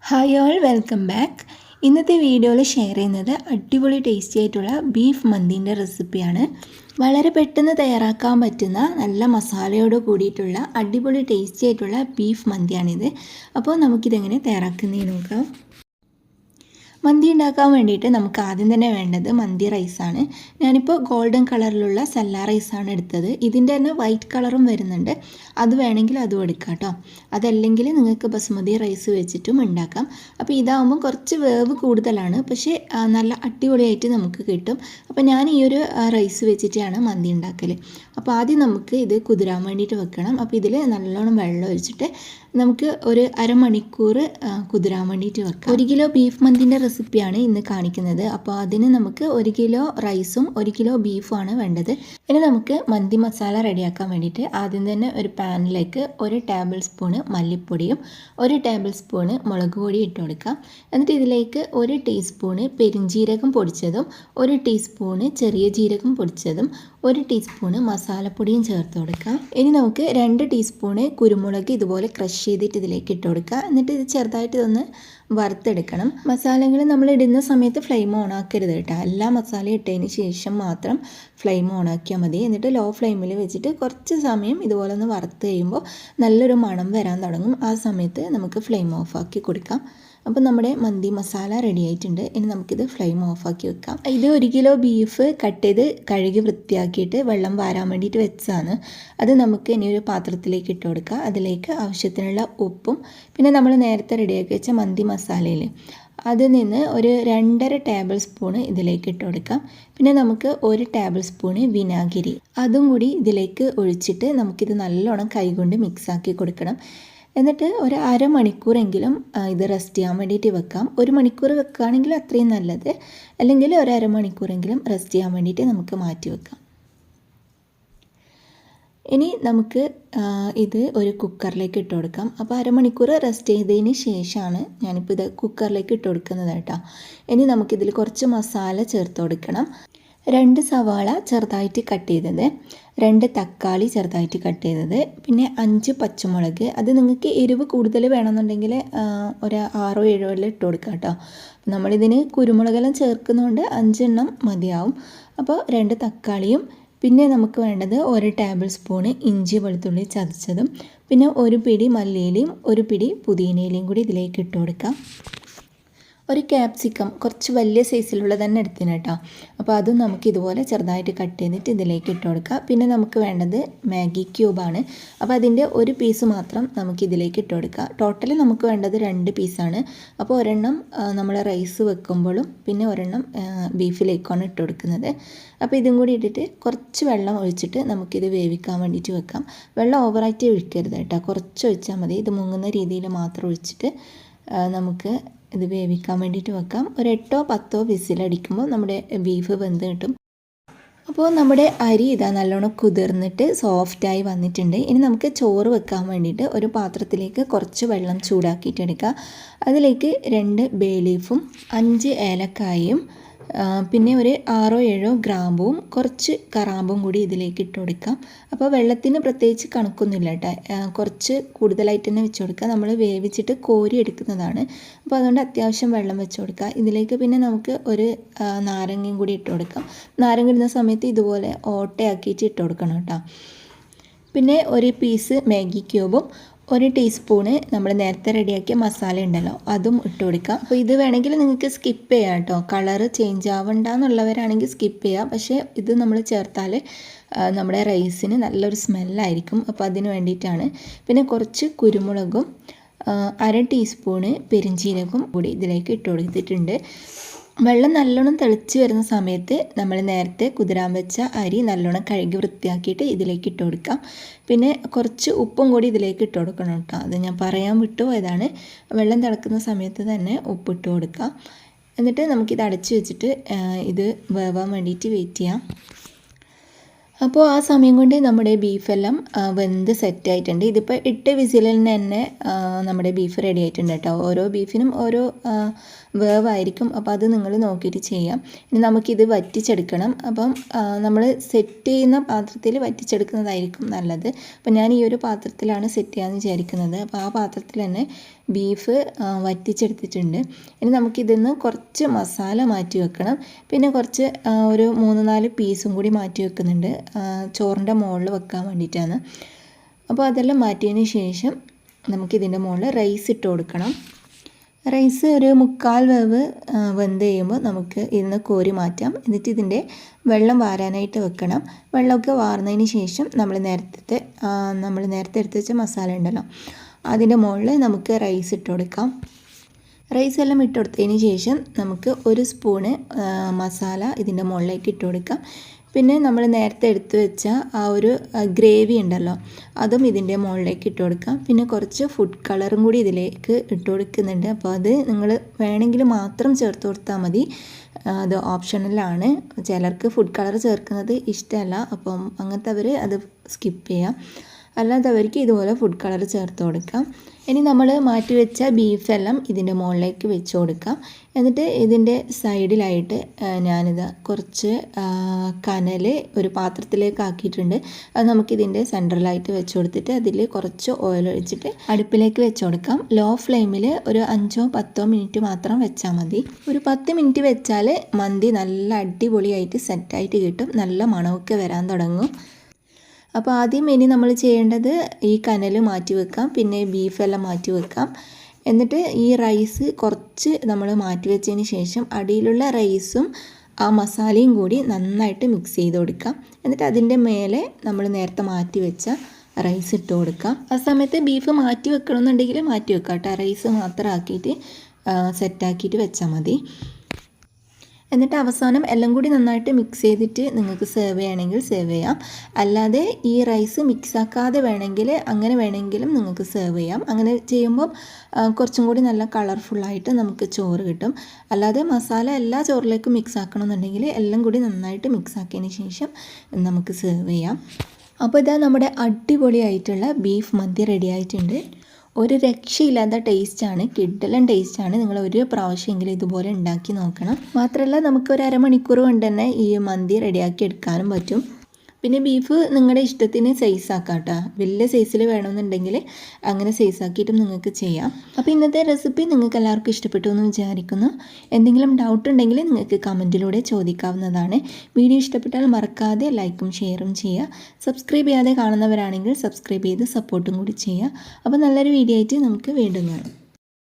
Hi all welcome back. ഇന്നത്തെ വീഡിയോയിൽ share ചെയ്യുന്നത് അടിപൊളി ടേസ്റ്റി ആയിട്ടുള്ള ബീഫ് മന്തീൻ്റെ റെസിപ്പിയാണ്. വളരെ പെട്ടെന്ന് തയ്യാറാക്കാൻ പറ്റുന്ന നല്ല മസാലയോട് കൂടിയിട്ടുള്ള അടിപൊളി ടേസ്റ്റി ആയിട്ടുള്ള ബീഫ് മന്തിയാണിത്. അപ്പോൾ നമുക്കിതെങ്ങനെ തയ്യാറാക്കുന്നതെന്ന് നോക്കാം. മന്തി ഉണ്ടാക്കാൻ വേണ്ടിയിട്ട് നമുക്ക് ആദ്യം തന്നെ വേണ്ടത് മന്തി റൈസാണ്. ഞാനിപ്പോൾ ഗോൾഡൻ കളറിലുള്ള സല്ല റൈസാണ് എടുത്തത്. ഇതിൻ്റെ തന്നെ വൈറ്റ് കളറും വരുന്നുണ്ട്, അത് വേണമെങ്കിൽ അതും എടുക്കാം കേട്ടോ. അതല്ലെങ്കിൽ നിങ്ങൾക്ക് ബസുമതി റൈസ് വെച്ചിട്ടും ഉണ്ടാക്കാം. അപ്പോൾ ഇതാകുമ്പോൾ കുറച്ച് വേവ് കൂടുതലാണ്, പക്ഷേ നല്ല അടിപൊളിയായിട്ട് നമുക്ക് കിട്ടും. അപ്പോൾ ഞാൻ ഈ ഒരു റൈസ് വെച്ചിട്ടാണ് മന്തി ഉണ്ടാക്കൽ. അപ്പോൾ ആദ്യം നമുക്ക് ഇത് കുതിരാൻ വേണ്ടിയിട്ട് വെക്കണം. അപ്പോൾ ഇതിൽ നല്ലോണം വെള്ളം ഒഴിച്ചിട്ട് നമുക്ക് ഒരു അരമണിക്കൂർ കുതിരാൻ വേണ്ടിയിട്ട് വെക്കാം. 1 കിലോ ബീഫ് മന്തിൻ്റെ റെസിപ്പിയാണ് ഇന്ന് കാണിക്കുന്നത്. അപ്പോൾ അതിന് നമുക്ക് 1 കിലോ റൈസും 1 കിലോ ബീഫുമാണ് വേണ്ടത്. ഇനി നമുക്ക് മന്തി മസാല റെഡിയാക്കാൻ വേണ്ടിയിട്ട് ആദ്യം തന്നെ ഒരു പാനിലേക്ക് 1 ടേബിൾ സ്പൂണ് മല്ലിപ്പൊടിയും 1 ടേബിൾ സ്പൂണ് മുളക് പൊടി ഇട്ട് കൊടുക്കാം. എന്നിട്ട് ഇതിലേക്ക് 1 ടീസ്പൂണ് പെരിഞ്ജീരകം പൊടിച്ചതും 1 ടീസ്പൂണ് ചെറിയ ജീരകം പൊടിച്ചതും 1 ടീസ്പൂണ് മസാലപ്പൊടിയും ചേർത്ത് കൊടുക്കാം. ഇനി നമുക്ക് 2 ടീസ്പൂണ് കുരുമുളക് ഇതുപോലെ ക്രഷ് ചെയ്തിട്ട് ഇതിലേക്ക് ഇട്ട് കൊടുക്കുക. എന്നിട്ട് ഇത് ചെറുതായിട്ട് ഇതൊന്ന് വറുത്തെടുക്കണം. മസാലകൾ നമ്മൾ ഇടുന്ന സമയത്ത് ഫ്ലെയിം ഓൺ ആക്കരുത് കേട്ടോ. എല്ലാ മസാലയും ഇട്ടതിന് ശേഷം മാത്രം ഫ്ലെയിം ഓൺ ആക്കിയാൽ മതി. എന്നിട്ട് ലോ ഫ്ലെയിമിൽ വെച്ചിട്ട് കുറച്ച് സമയം ഇതുപോലെ ഒന്ന് വറുത്ത് കഴിയുമ്പോൾ നല്ലൊരു മണം വരാൻ തുടങ്ങും. ആ സമയത്ത് നമുക്ക് ഫ്ലെയിം ഓഫ് ആക്കി കൊടുക്കാം. അപ്പോൾ നമ്മുടെ മന്തി മസാല റെഡി ആയിട്ടുണ്ട്. ഇനി നമുക്കിത് ഫ്ലെയിം ഓഫാക്കി വെക്കാം. ഇത് 1 കിലോ ബീഫ് കട്ട് ചെയ്ത് കഴുകി വൃത്തിയാക്കിയിട്ട് വെള്ളം വാരാൻ വേണ്ടിയിട്ട് വെച്ചതാണ്. അത് നമുക്ക് ഇനി ഒരു പാത്രത്തിലേക്ക് ഇട്ട് കൊടുക്കുക. അതിലേക്ക് ആവശ്യത്തിനുള്ള ഉപ്പും പിന്നെ നമ്മൾ നേരത്തെ റെഡിയാക്കി വെച്ച മന്തി മസാലയിൽ അതിൽ നിന്ന് ഒരു 2.5 ടേബിൾ സ്പൂണ് ഇതിലേക്ക് ഇട്ട് കൊടുക്കാം. പിന്നെ നമുക്ക് 1 ടേബിൾ സ്പൂണ് വിനാഗിരി അതും കൂടി ഇതിലേക്ക് ഒഴിച്ചിട്ട് നമുക്കിത് നല്ലോണം കൈകൊണ്ട് മിക്സാക്കി കൊടുക്കണം. എന്നിട്ട് ഒരു അരമണിക്കൂറെങ്കിലും ഇത് റെസ്റ്റ് ചെയ്യാൻ വേണ്ടിയിട്ട് വെക്കാം. 1 മണിക്കൂർ വെക്കുകയാണെങ്കിൽ അത്രയും നല്ലത്, അല്ലെങ്കിൽ ഒരു അരമണിക്കൂറെങ്കിലും റെസ്റ്റ് ചെയ്യാൻ വേണ്ടിയിട്ട് നമുക്ക് മാറ്റി വെക്കാം. ഇനി നമുക്ക് ഇത് ഒരു കുക്കറിലേക്ക് ഇട്ട് കൊടുക്കാം. അപ്പോൾ അരമണിക്കൂർ റെസ്റ്റ് ചെയ്തതിന് ശേഷമാണ് ഞാനിപ്പോൾ ഇത് കുക്കറിലേക്ക് ഇട്ട് കൊടുക്കുന്നത് കേട്ടോ. ഇനി നമുക്കിതിൽ കുറച്ച് മസാല ചേർത്ത് കൊടുക്കണം. 2 സവാള ചെറുതായിട്ട് കട്ട് ചെയ്തത്, 2 തക്കാളി ചെറുതായിട്ട് കട്ട് ചെയ്തത്, പിന്നെ 5 പച്ചമുളക്. അത് നിങ്ങൾക്ക് എരിവ് കൂടുതൽ വേണമെന്നുണ്ടെങ്കിൽ ഒരു 6-7 ഇട്ട് കൊടുക്കാം കേട്ടോ. നമ്മളിതിന് കുരുമുളകെല്ലാം ചേർക്കുന്നതുകൊണ്ട് 5 എണ്ണം മതിയാവും. അപ്പോൾ 2 തക്കാളിയും പിന്നെ നമുക്ക് വേണ്ടത് 1 ടേബിൾ സ്പൂണ് ഇഞ്ചി വെളുത്തുള്ളി ചതച്ചതും പിന്നെ 1 പിടി മല്ലിയിലയും 1 പിടി പുതിനയിലയും കൂടി ഇതിലേക്ക് ഇട്ട് കൊടുക്കാം. 1 ക്യാപ്സിക്കം കുറച്ച് വലിയ സൈസിലുള്ള തന്നെ എടുത്തിന് കേട്ടോ. അപ്പോൾ അതും നമുക്ക് ഇതുപോലെ ചെറുതായിട്ട് കട്ട് ചെയ്തിട്ട് ഇതിലേക്ക് ഇട്ട് കൊടുക്കുക. പിന്നെ നമുക്ക് വേണ്ടത് മാഗി ക്യൂബാണ്. അപ്പോൾ അതിൻ്റെ 1 പീസ് മാത്രം നമുക്ക് ഇതിലേക്ക് ഇട്ട് കൊടുക്കുക. ടോട്ടൽ നമുക്ക് വേണ്ടത് 2 പീസാണ്. അപ്പോൾ ഒരെണ്ണം നമ്മൾ റൈസ് വെക്കുമ്പോഴും പിന്നെ ഒരെണ്ണം ബീഫിലേക്കാണ് ഇട്ട് കൊടുക്കുന്നത്. അപ്പോൾ ഇതും കൂടി ഇട്ടിട്ട് കുറച്ച് വെള്ളം ഒഴിച്ചിട്ട് നമുക്കിത് വേവിക്കാൻ വേണ്ടിയിട്ട് വെക്കാം. വെള്ളം ഓവറായിട്ട് ഒഴിക്കരുത് കേട്ടോ, കുറച്ച് ഒഴിച്ചാൽ മതി. ഇത് മുങ്ങുന്ന രീതിയിൽ മാത്രം ഒഴിച്ചിട്ട് നമുക്ക് ഇത് വേവിക്കാൻ വേണ്ടിയിട്ട് വെക്കാം. ഒരു 8-10 വിസിലടിക്കുമ്പോൾ നമ്മുടെ ബീഫ് വെന്ത് കിട്ടും. അപ്പോൾ നമ്മുടെ അരി ഇതാ നല്ലോണം കുതിർന്നിട്ട് സോഫ്റ്റായി വന്നിട്ടുണ്ട്. ഇനി നമുക്ക് ചോറ് വെക്കാൻ വേണ്ടിയിട്ട് ഒരു പാത്രത്തിലേക്ക് കുറച്ച് വെള്ളം ചൂടാക്കിയിട്ട് എടുക്കുക. അതിലേക്ക് 2 ബേ ലീഫും 5 ഏലക്കായും പിന്നെ ഒരു 6-7 ഗ്രാമ്പും കുറച്ച് കറാമ്പും കൂടി ഇതിലേക്ക് ഇട്ട് കൊടുക്കാം. അപ്പോൾ വെള്ളത്തിന് പ്രത്യേകിച്ച് കണക്കൊന്നുമില്ല കേട്ടോ, കുറച്ച് കൂടുതലായിട്ട് തന്നെ വെച്ച് കൊടുക്കുക. നമ്മൾ വേവിച്ചിട്ട് കോരി എടുക്കുന്നതാണ്. അപ്പോൾ അതുകൊണ്ട് അത്യാവശ്യം വെള്ളം വെച്ച് കൊടുക്കുക. ഇതിലേക്ക് പിന്നെ നമുക്ക് ഒരു നാരങ്ങയും കൂടി ഇട്ട് കൊടുക്കാം. നാരങ്ങ ഇടുന്ന സമയത്ത് ഇതുപോലെ ഓട്ടയാക്കിയിട്ട് ഇട്ട് കൊടുക്കണം കേട്ടോ. പിന്നെ 1 പീസ് മാഗി ക്യൂബും 1 ടീസ്പൂണ് നമ്മൾ നേരത്തെ റെഡിയാക്കിയ മസാല ഉണ്ടല്ലോ അതും ഇട്ട് കൊടുക്കാം. അപ്പോൾ ഇത് വേണമെങ്കിൽ നിങ്ങൾക്ക് സ്കിപ്പ് ചെയ്യാം കേട്ടോ. കളറ് ചേഞ്ച് ആവണ്ടെന്നുള്ളവരാണെങ്കിൽ സ്കിപ്പ് ചെയ്യാം. പക്ഷേ ഇത് നമ്മൾ ചേർത്താൽ നമ്മുടെ റൈസിന് നല്ലൊരു സ്മെല്ലായിരിക്കും. അപ്പോൾ അതിന് വേണ്ടിയിട്ടാണ്. പിന്നെ കുറച്ച് കുരുമുളകും 1/2 ടീസ്പൂണ് പെരിഞ്ജീരകം കൂടി ഇതിലേക്ക് ഇട്ട് കൊടുത്തിട്ടുണ്ട്. വെള്ളം നല്ലോണം തിളച്ച് വരുന്ന സമയത്ത് നമ്മൾ നേരത്തെ കുതിരാൻ വെച്ച അരി നല്ലോണം കഴുകി വൃത്തിയാക്കിയിട്ട് ഇതിലേക്ക് ഇട്ട് കൊടുക്കാം. പിന്നെ കുറച്ച് ഉപ്പും കൂടി ഇതിലേക്ക് ഇട്ട് കൊടുക്കണം കേട്ടോ. അത് ഞാൻ പറയാൻ വിട്ടുപോയതാണ്. വെള്ളം തിളക്കുന്ന സമയത്ത് തന്നെ ഉപ്പിട്ട് കൊടുക്കാം. എന്നിട്ട് നമുക്കിത് അടച്ച് വെച്ചിട്ട് ഇത് വേവാൻ വേണ്ടിയിട്ട് വെയിറ്റ് ചെയ്യാം. അപ്പോൾ ആ സമയം കൊണ്ട് നമ്മുടെ ബീഫെല്ലാം വെന്ത് സെറ്റായിട്ടുണ്ട്. ഇതിപ്പോൾ 8 വിസിലിൽ തന്നെ നമ്മുടെ ബീഫ് റെഡി ആയിട്ടുണ്ട് കേട്ടോ. ഓരോ ബീഫിനും ഓരോ വേവായിരിക്കും. അപ്പോൾ അത് നിങ്ങൾ നോക്കിയിട്ട് ചെയ്യാം. ഇനി നമുക്കിത് വറ്റിച്ചെടുക്കണം. അപ്പം നമ്മൾ സെറ്റ് ചെയ്യുന്ന പാത്രത്തിൽ വറ്റിച്ചെടുക്കുന്നതായിരിക്കും നല്ലത്. അപ്പോൾ ഞാൻ ഈ ഒരു പാത്രത്തിലാണ് സെറ്റ് ചെയ്യാമെന്ന് വിചാരിക്കുന്നത്. അപ്പോൾ ആ പാത്രത്തിൽ തന്നെ ബീഫ് വറ്റിച്ചെടുത്തിട്ടുണ്ട്. ഇനി നമുക്കിതിന്ന് കുറച്ച് മസാല മാറ്റി വെക്കണം. പിന്നെ കുറച്ച് ഒരു 3-4 പീസും കൂടി മാറ്റി വെക്കുന്നുണ്ട്, ചോറിൻ്റെ മുകളിൽ വെക്കാൻ വേണ്ടിയിട്ടാണ്. അപ്പോൾ അതെല്ലാം മാറ്റിയതിന് ശേഷം നമുക്കിതിൻ്റെ മുകളിൽ റൈസ് ഇട്ട് കൊടുക്കണം. റൈസ് ഒരു 3/4 വേവ് വെന്ത് കഴിയുമ്പോൾ നമുക്ക് ഇതിന്ന് കോരി മാറ്റാം. എന്നിട്ട് ഇതിൻ്റെ വെള്ളം വാരാനായിട്ട് വെക്കണം. വെള്ളമൊക്കെ വാർന്നതിന് ശേഷം നമ്മൾ നേരത്തെ എടുത്ത് വെച്ച മസാല ഉണ്ടല്ലോ, അതിൻ്റെ മുകളിൽ നമുക്ക് റൈസ് ഇട്ട് കൊടുക്കാം. റൈസ് എല്ലാം ഇട്ട് കൊടുത്തതിന് ശേഷം നമുക്ക് 1 സ്പൂണ് മസാല ഇതിൻ്റെ മുകളിലേക്ക് ഇട്ട് കൊടുക്കാം. പിന്നെ നമ്മൾ നേരത്തെ എടുത്തു വെച്ച ആ ഒരു ഗ്രേവി ഉണ്ടല്ലോ, അതും ഇതിൻ്റെ മുകളിലേക്ക് ഇട്ട് കൊടുക്കാം. പിന്നെ കുറച്ച് ഫുഡ് കളറും കൂടി ഇതിലേക്ക് ഇട്ട് കൊടുക്കുന്നുണ്ട്. അപ്പോൾ അത് നിങ്ങൾ വേണമെങ്കിൽ മാത്രം ചേർത്ത് കൊടുത്താൽ മതി, അത് ഓപ്ഷണലാണ്. ചിലർക്ക് ഫുഡ് കളർ ചേർക്കുന്നത് ഇഷ്ടമല്ല, അപ്പം അങ്ങനത്തെ അത് സ്കിപ്പ് ചെയ്യാം. അല്ലാത്തവർക്ക് ഇതുപോലെ ഫുഡ് കളർ ചേർത്ത് കൊടുക്കാം. ഇനി നമ്മൾ മാറ്റി വെച്ച ബീഫെല്ലാം ഇതിൻ്റെ മുകളിലേക്ക് വെച്ച് കൊടുക്കാം. എന്നിട്ട് ഇതിൻ്റെ സൈഡിലായിട്ട് ഞാനിത് കുറച്ച് കനൽ ഒരു പാത്രത്തിലേക്ക് ആക്കിയിട്ടുണ്ട്. അത് നമുക്കിതിൻ്റെ സെൻട്രലായിട്ട് വെച്ച് കൊടുത്തിട്ട് അതിൽ കുറച്ച് ഓയിൽ ഒഴിച്ചിട്ട് അടുപ്പിലേക്ക് വെച്ച് കൊടുക്കാം. ലോ ഫ്ലെയിമിൽ ഒരു 5-10 മിനിറ്റ് മാത്രം വെച്ചാൽ മതി. ഒരു 10 മിനിറ്റ് വെച്ചാൽ മന്തി നല്ല അടിപൊളിയായിട്ട് സെറ്റായിട്ട് കിട്ടും, നല്ല മണമൊക്കെ വരാൻ തുടങ്ങും. അപ്പോൾ ആദ്യം ഇനി നമ്മൾ ചെയ്യേണ്ടത് ഈ കനൽ മാറ്റി വെക്കാം, പിന്നെ ബീഫെല്ലാം മാറ്റി വെക്കാം. എന്നിട്ട് ഈ റൈസ് കുറച്ച് നമ്മൾ മാറ്റി വെച്ചതിന് ശേഷം അടിയിലുള്ള റൈസും ആ മസാലയും കൂടി നന്നായിട്ട് മിക്സ് ചെയ്ത് കൊടുക്കാം. എന്നിട്ട് അതിൻ്റെ മേലെ നമ്മൾ നേരത്തെ മാറ്റി വെച്ച റൈസ് ഇട്ട് കൊടുക്കാം. ആ സമയത്ത് ബീഫ് മാറ്റി വെക്കണമെന്നുണ്ടെങ്കിൽ മാറ്റി വെക്കാം കേട്ടോ, റൈസ് മാത്രം ആക്കിയിട്ട് സെറ്റാക്കിയിട്ട് വെച്ചാൽ മതി. എന്നിട്ട് അവസാനം എല്ലാം കൂടി നന്നായിട്ട് മിക്സ് ചെയ്തിട്ട് നിങ്ങൾക്ക് സെർവ് ചെയ്യണമെങ്കിൽ സെർവ് ചെയ്യാം. അല്ലാതെ ഈ റൈസ് മിക്സ് ആക്കാതെ വേണമെങ്കിൽ അങ്ങനെ വേണമെങ്കിലും നിങ്ങൾക്ക് സെർവ് ചെയ്യാം. അങ്ങനെ ചെയ്യുമ്പോൾ കുറച്ചും കൂടി നല്ല കളർഫുള്ളായിട്ട് നമുക്ക് ചോറ് കിട്ടും. അല്ലാതെ മസാല എല്ലാ ചോറിലേക്കും മിക്സ് ആക്കണമെന്നുണ്ടെങ്കിൽ എല്ലാം കൂടി നന്നായിട്ട് മിക്സ് ആക്കിയതിന് ശേഷം നമുക്ക് സെർവ് ചെയ്യാം. അപ്പോൾ ഇതാ നമ്മുടെ അടിപൊളിയായിട്ടുള്ള ബീഫ് മന്തി റെഡി ആയിട്ടുണ്ട്. ഒരു രക്ഷയില്ലാത്ത ടേസ്റ്റാണ്, കിഡിലൻ ടേസ്റ്റാണ്. നിങ്ങൾ ഒരു പ്രാവശ്യമെങ്കിലും ഇതുപോലെ ഉണ്ടാക്കി നോക്കണം. മാത്രമല്ല നമുക്ക് ഒരു അരമണിക്കൂർ കൊണ്ട് തന്നെ ഈ മന്തി റെഡിയാക്കി എടുക്കാനും പറ്റും. പിന്നെ ബീഫ് നിങ്ങളുടെ ഇഷ്ടത്തിന് സൈസാക്കാം കേട്ടോ. വലിയ സൈസിൽ വേണമെന്നുണ്ടെങ്കിൽ അങ്ങനെ സൈസാക്കിയിട്ടും നിങ്ങൾക്ക് ചെയ്യാം. അപ്പോൾ ഇന്നത്തെ റെസിപ്പി നിങ്ങൾക്ക് എല്ലാവർക്കും ഇഷ്ടപ്പെട്ടു എന്ന് വിചാരിക്കുന്നു. എന്തെങ്കിലും ഡൗട്ട് ഉണ്ടെങ്കിൽ നിങ്ങൾക്ക് കമൻറ്റിലൂടെ ചോദിക്കാവുന്നതാണ്. വീഡിയോ ഇഷ്ടപ്പെട്ടാൽ മറക്കാതെ ലൈക്കും ഷെയറും ചെയ്യുക. സബ്സ്ക്രൈബ് ചെയ്യാതെ കാണുന്നവരാണെങ്കിൽ സബ്സ്ക്രൈബ് ചെയ്ത് സപ്പോർട്ടും കൂടി ചെയ്യുക. അപ്പോൾ നല്ലൊരു വീഡിയോ ആയിട്ട് നമുക്ക് വീണ്ടും കാണാം.